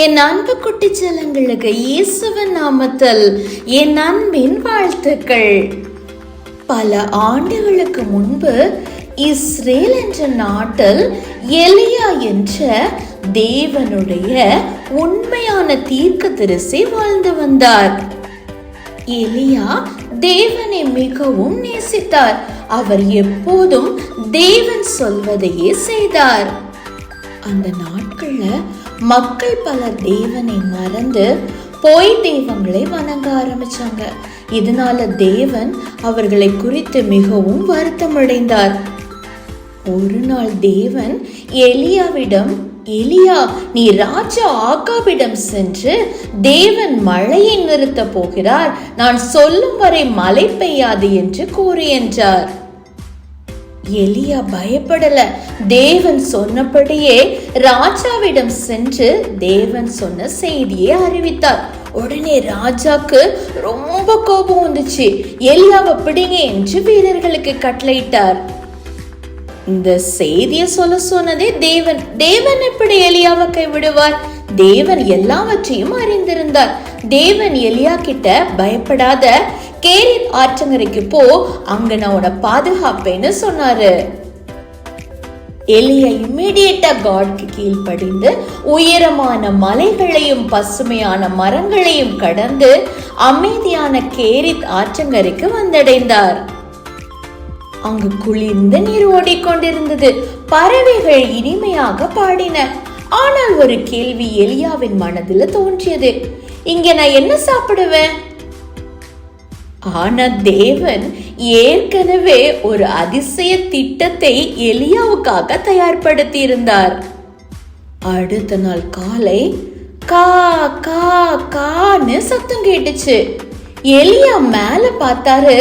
என் அன்பு குட்டி செல்லங்களுக்கு இயேசுவின் நாமத்தில் என் அன்பின் வாழ்த்துக்கள். பல ஆண்டுகளுக்கு முன்பு இஸ்ரேல் என்ற நாட்டில் எலியா என்ற தேவனுடைய உண்மையான தீர்க்கதரிசி வாழ்ந்து வந்தார். எலியா தேவனை மிகவும் நேசித்தார். அவர் எப்போதும் தேவன் சொல்வதையே செய்தார். அந்த நாட்கள்ல மக்கள் பலர் தேவனை மறந்து போய் தெய்வங்களை வணங்க ஆரம்பிச்சாங்க. இதனால தேவன் அவர்களை குறித்து மிகவும் வருத்தம் அடைந்தார். ஒரு நாள் தேவன் எலியாவிடம், எலியா, நீ ராஜா ஆகாபிடம் சென்று தேவன் மழையை நிறுத்த போகிறார், நான் சொல்லும் வரை மழை பெய்யாது என்று கூறு என்றார். எலியா பயப்படல. தேவன் சொன்னபடியே ராஜாவிடம் சென்று தேவன் சொன்ன செய்தியை அறிவித்தார். உடனே ராஜாக்கு ரொம்ப கோபம் வந்துச்சு. எலியாவை பிடிங்க என்று வீரர்களுக்கு கட்டளையிட்டார். இந்த செய்தியை சொல்ல சொன்னதே தேவன். தேவன் எப்படி எலியாவை கைவிடுவார்? தேவன் எல்லாவற்றையும் அறிந்திருந்தார். தேவன் எலியா கிட்ட, பயப்படாத, கேரித் ஆற்றங்கரைக்கு போ, அங்க நான் உன்னை பாதுகாப்பேன்னு சொன்னாரு. எலியா இம்மிடியேட்டா காட்க்கு கீழ்ப்படிந்து உயரமான மலைகளையும் பசுமையான மரங்களையும் கடந்து அமைதியான கேரித் ஆற்றங்கரைக்கு வந்தடைந்தார். அங்கு குளிர்ந்த நீர் ஓடிக்கொண்டிருந்தது. பறவைகள் இனிமையாக பாடின. ஆனால் ஒரு கேள்வி எலியாவின் மனதில் தோன்றியது. இங்க நான் என்ன சாப்பிடுவேன்? ஆனா தேவன் ஏற்கனவே ஒரு அதிசய திட்டத்தை எலியாவுக்காக தயார்படுத்தி இருந்தார். அடுத்த நாள் காலை கா கா கான்னு சத்தம் கேட்டுச்சு. எலியா மேல பார்த்தாரு.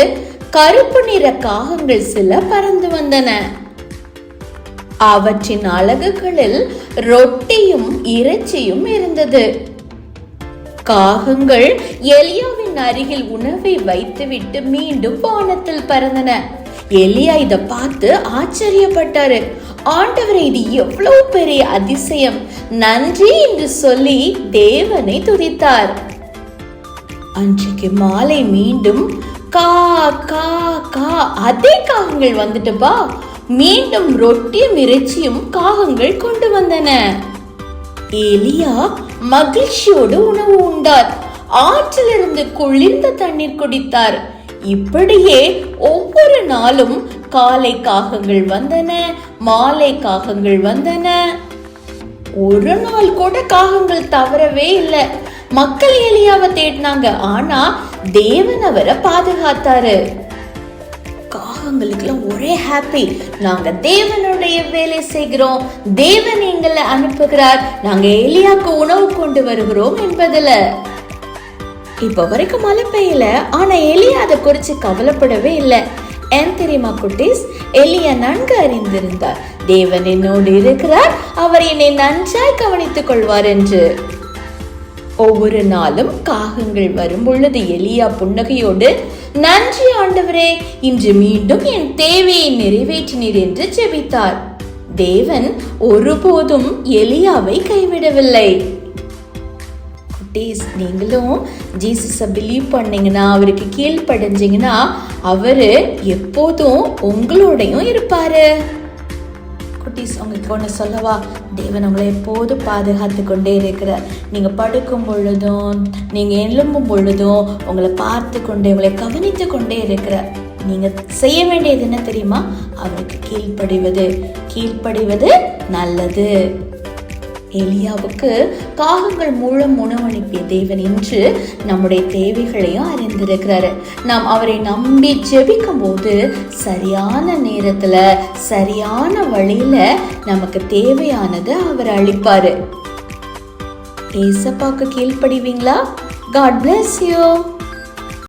கருப்பு நிற காகங்கள் சில பறந்து வந்தன. அவற்றின் அலகுகளில் ரொட்டியும் இறைச்சியும் இருந்தது. காகங்கள் எலியாவின் அருகில் உணவை வைத்துவிட்டு மீண்டும் வானத்தில் பறந்தன. எலியா இத பார்த்து ஆச்சரியப்பட்டாரு. ஆண்டவரே, இது எவ்வளவு பெரிய அதிசயம், நன்றி என்று சொல்லி தேவனை துதித்தார். அன்றைக்கு மாலை மீண்டும் கா கா கா அதே காகங்கள் வந்துட்டுப்பா. மீண்டும் ரொட்டியும் இறைச்சியும் காகங்கள் கொண்டு வந்தன. எலியா மகிழ்ச்சியோடு உணவு உண்டார். ஆற்றிலிருந்து குளிர்ந்த தண்ணீர் குடித்தார். இப்படியே ஒவ்வொரு நாளும் காலை காகங்கள் வந்தன, மாலை காகங்கள் வந்தன. ஒரு நாள் கூட காகங்கள் தவறவே இல்லை. மக்கள் எலியாவை தேடினாங்க. ஆனா தேவன் அவரை பாதுகாத்தாரு. காகங்களுக்குலாம் ஒரே ஹாப்பி. நாங்க தேவனுடைய வேலை செய்கிறோம், தேவன் எங்களை அனுப்புகிறார், நாங்க எலியாக்கு உணவு கொண்டு வருகிறோம் என்பதுல. இப்ப வரைக்கும் மழை பெய்யல. ஆனா எலியா அதை குறிச்சு கவலைப்படவே இல்லை. ஏன் தெரியுமா குட்டீஸ்? எலியா நன்கு அறிந்திருந்தார், தேவன் என்னோடு இருக்கிறார், அவர் என்னை நன்றாய் கவனித்துக் கொள்வார் என்று. ஒவ்வொரு நாளும் காகங்கள் வரும் பொழுது எலியா புன்னகையோடு, நன்றி ஆண்டவரே, இன்று மீண்டும் என் தேவையை நிறைவேற்றினீர் என்று ஜெபித்தார். தேவன் ஒருபோதும் எலியாவை கைவிடவில்லை. குட்டீஸ், நீங்களும் ஜீசஸை பிலீவ் பண்ணீங்கன்னா, அவருக்கு கீழ்ப்படிஞ்சீங்கன்னா, அவரு எப்போதும் உங்களோடையும் இருப்பாரு. குட்டீஸ், உங்களுக்கு ஒன்று சொல்லவா? தேவன் உங்களை எப்போதும் பாதுகாத்து கொண்டே இருக்கிறார். நீங்கள் படுக்கும் பொழுதும், நீங்கள் எழும்பும் பொழுதும் உங்களை பார்த்து கொண்டே, உங்களை கவனித்து கொண்டே இருக்கிறார். நீங்கள் செய்ய வேண்டியது என்ன தெரியுமா? அவருக்கு கீழ்ப்படிவது நல்லது. எலியாவுக்கு காகங்கள் மூலம் உணவு அனுப்பிய தேவன் இன்று நம்முடைய தேவைகளையும் அறிந்திருக்கிறாரு. நாம் அவரை நம்பி ஜெபிக்கும் போது சரியான நேரத்துல, சரியான வழியில நமக்கு தேவையானது அவர் அளிப்பாரு. ஏசப்பாக்கு கீழ்ப்படிவீங்களா? God bless you.